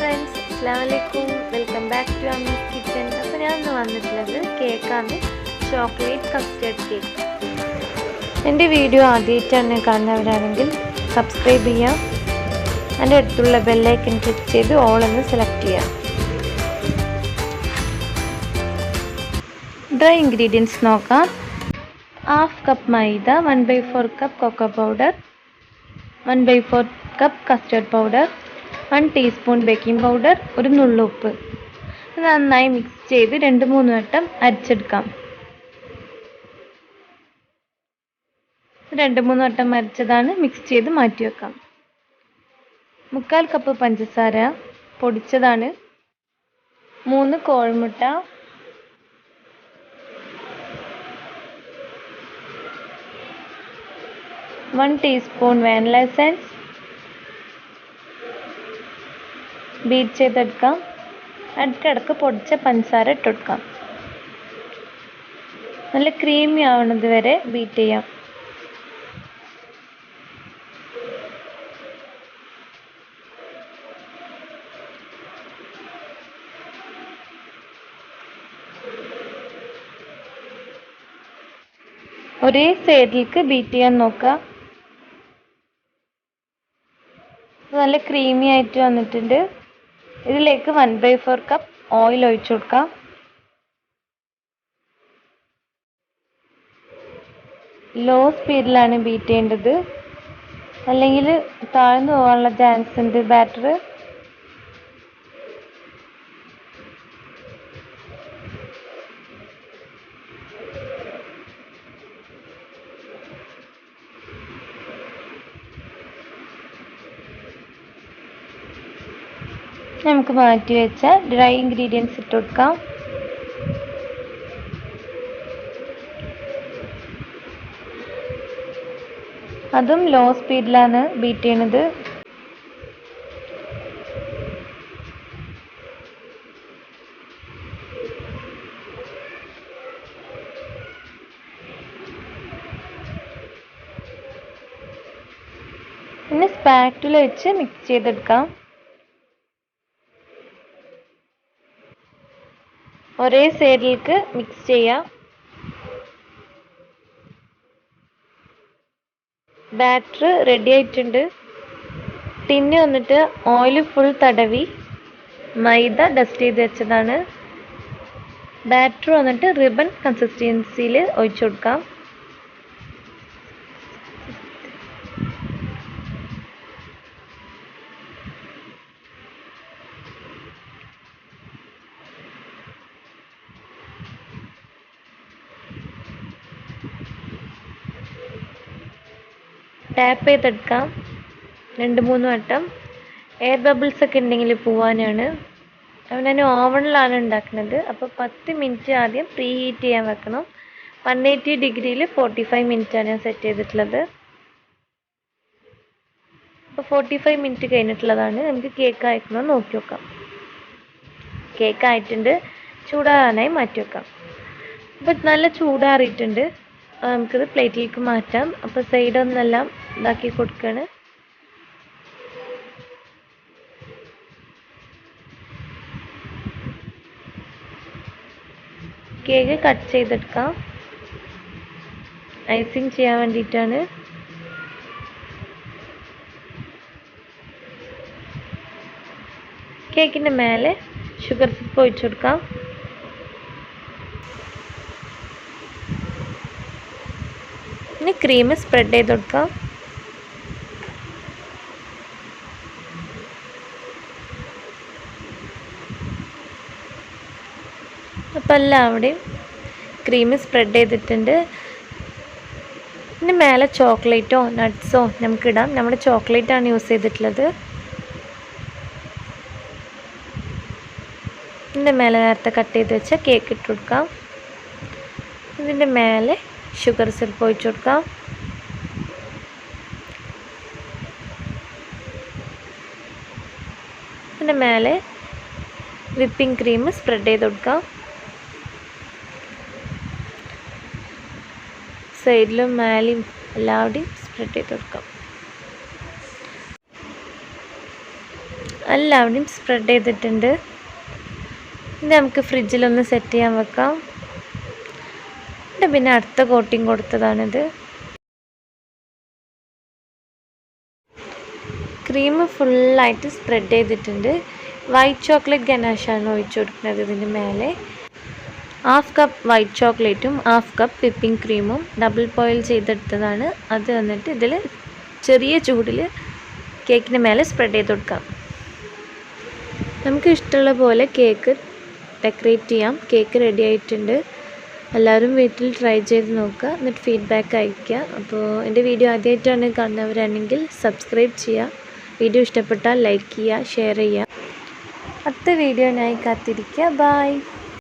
Friends, അസ്സലാമലൈക്കും. Welcome back to Ammi's kitchen. അപ്പോൾ ഞാൻ ഇന്ന് വന്നിട്ടുള്ളത് കേക്കാണ്, ചോക്ലേറ്റ് കസ്റ്റേർഡ് കേക്ക്. എൻ്റെ വീഡിയോ ആദ്യമായിട്ടാണ് കാണുന്നവരാണെങ്കിൽ സബ്സ്ക്രൈബ് ചെയ്യാം. അതിൻ്റെ അടുത്തുള്ള ബെല്ലൈക്കൺ ക്ലിക്ക് ചെയ്ത് ഓൾ എന്ന് സെലക്ട് ചെയ്യാം. ഡ്രൈ ഇൻഗ്രീഡിയൻസ് നോക്കാം. 1/2 cup maida, 1/4 cup cocoa powder, 1/4 cup custard powder, 1 teaspoon baking powder, ഒരു നുള്ളു ഉപ്പ്. നന്നായി മിക്സ് ചെയ്ത് 2-3 വട്ടം അരിച്ചെടുക്കാം. 2-3 വട്ടം അരിച്ചതാണ്, മിക്സ് ചെയ്ത് മാറ്റി വെക്കാം. 1/4 കപ്പ് പഞ്ചസാര പൊടിച്ചതാണ്, 3 കോഴിമുട്ട, 1 ടീസ്പൂൺ വാനില എസൻസ്, ബീറ്റ് ചെയ്തെടുക്കാം. ഇടയ്ക്കിടയ്ക്ക് പൊടിച്ച പഞ്ചസാര ഇട്ടെടുക്കാം. നല്ല ക്രീമി ആവുന്നത് വരെ ബീറ്റ് ചെയ്യാം. ഒരേ സൈഡിലേക്ക് ബീറ്റ് ചെയ്യാൻ നോക്കുക. നല്ല ക്രീമി ആയിട്ട് വന്നിട്ടുണ്ട്. ഇതിലേക്ക് 1/4 കപ്പ് ഓയിൽ ഒഴിച്ചു കൊടുക്കാം. ലോ സ്പീഡിലാണ് ബീറ്റ് ചെയ്യേണ്ടത്, അല്ലെങ്കിൽ താഴ്ന്നു പോകാനുള്ള ചാൻസ് ഉണ്ട് ബാറ്റർ. നമുക്ക് മാറ്റി വെച്ച ഡ്രൈ ഇൻഗ്രീഡിയൻസ് ഇട്ട് കൊടുക്കാം. അതും ലോ സ്പീഡിലാണ് ബീറ്റ് ചെയ്യണത്. പിന്നെ സ്പാറ്റുല വെച്ച് മിക്സ് ചെയ്തെടുക്കാം. ഒരേ സൈഡിലേക്ക് മിക്സ് ചെയ്യാം. ബാറ്റർ റെഡി ആയിട്ടുണ്ട്. ടിന്ന് വന്നിട്ട് ഓയിൽ ഫുൾ തടവി മൈദ ഡസ്റ്റ് ചെയ്ത് വെച്ചതാണ്. ബാറ്റർ വന്നിട്ട് റിബൺ കൺസിസ്റ്റൻസിയിൽ ഒഴിച്ചു കൊടുക്കാം. ടാപ്പ് ചെയ്തെടുക്കാം 2-3 വട്ടം. എയർ ബബിൾസ് ഒക്കെ ഉണ്ടെങ്കിൽ പോവാനാണ്. അപ്പോൾ ഞാൻ ഓവണിലാണ് ഉണ്ടാക്കുന്നത്. അപ്പോൾ 10 മിനിറ്റ് ആദ്യം പ്രീ ഹീറ്റ് ചെയ്യാൻ വെക്കണം. 180 ഡിഗ്രിയിൽ 45 മിനിറ്റാണ് ഞാൻ സെറ്റ് ചെയ്തിട്ടുള്ളത്. അപ്പോൾ 45 മിനിറ്റ് കഴിഞ്ഞിട്ടുള്ളതാണ്. നമുക്ക് കേക്ക് അയക്കണം നോക്കി വെക്കാം. കേക്ക് ആയിട്ടുണ്ട്, ചൂടാറാനായി മാറ്റി വെക്കാം. അപ്പോൾ നല്ല ചൂടാറിയിട്ടുണ്ട്. നമുക്കിത് പ്ലേറ്റിലേക്ക് മാറ്റാം. അപ്പോൾ സൈഡൊന്നെല്ലാം ഇതാക്കി കൊടുക്കുകയാണ്. കേക്ക് കട്ട് ചെയ്തെടുക്കാം. ഐസിങ് ചെയ്യാൻ വേണ്ടിയിട്ടാണ്. കേക്കിൻ്റെ മേലെ ഷുഗർ സിപ്പ് ഒഴിച്ചു കൊടുക്കാം. ഇനി ക്രീം സ്പ്രെഡ് ചെയ്ത് കൊടുക്കാം. അപ്പോൾ എല്ലാവിടെയും ക്രീം സ്പ്രെഡ് ചെയ്തിട്ടുണ്ട്. ഇനി മേലെ ചോക്ലേറ്റോ നട്ട്സോ നമുക്കിടാം. നമ്മുടെ ചോക്ലേറ്റാണ് യൂസ് ചെയ്തിട്ടുള്ളത്. ഇതിൻ്റെ മേലെ നേരത്തെ കട്ട് ചെയ്ത് വെച്ച കേക്ക് ഇട്ട് കൊടുക്കാം. ഇതിൻ്റെ മേലെ ഷുഗർ സിറപ്പ് ഒഴിച്ചു കൊടുക്കാം. ഇതിൻ്റെ മേലെ വിപ്പിംഗ് ക്രീം സ്പ്രെഡ് ചെയ്ത് കൊടുക്കാം. സൈഡിലും മേലെയും എല്ലാവിടെയും സ്പ്രെഡ് ചെയ്ത് കൊടുക്കാം. എല്ലാവരും സ്പ്രെഡ് ചെയ്തിട്ടുണ്ട്. ഇത് നമുക്ക് ഫ്രിഡ്ജിലൊന്ന് സെറ്റ് ചെയ്യാൻ വെക്കാം. പിന്നെ അടുത്ത കോട്ടിങ് കൊടുത്തതാണിത്. ക്രീം ഫുള്ളായിട്ട് സ്പ്രെഡ് ചെയ്തിട്ടുണ്ട്. വൈറ്റ് ചോക്ലേറ്റ് ഗനാഷാണ് ഒഴിച്ചു കൊടുക്കുന്നത് ഇതിൻ്റെ മേലെ. 1/2 കപ്പ് വൈറ്റ് ചോക്ലേറ്റും 1/2 കപ്പ് വിപ്പിംഗ് ക്രീമും ഡബിൾ ബോയിൽ ചെയ്തെടുത്തതാണ്. അത് വന്നിട്ട് ഇതിൽ ചെറിയ ചൂടിൽ കേക്കിന് മേലെ സ്പ്രെഡ് ചെയ്ത് കൊടുക്കാം. നമുക്ക് ഇഷ്ടമുള്ള പോലെ കേക്ക് ഡെക്കറേറ്റ് ചെയ്യാം. കേക്ക് റെഡി ആയിട്ടുണ്ട്. എല്ലാവരും വീട്ടിൽ ട്രൈ ചെയ്ത് നോക്കുക, എന്നിട്ട് ഫീഡ്ബാക്ക് അയയ്ക്കുക. അപ്പോൾ എൻ്റെ വീഡിയോ ആദ്യമായിട്ടാണ് കാണുന്നവരാണെങ്കിൽ സബ്സ്ക്രൈബ് ചെയ്യുക. വീഡിയോ ഇഷ്ടപ്പെട്ടാൽ ലൈക്ക് ചെയ്യുക, ഷെയർ ചെയ്യുക. അടുത്ത വീഡിയോനായി കാത്തിരിക്കുക. ബൈ.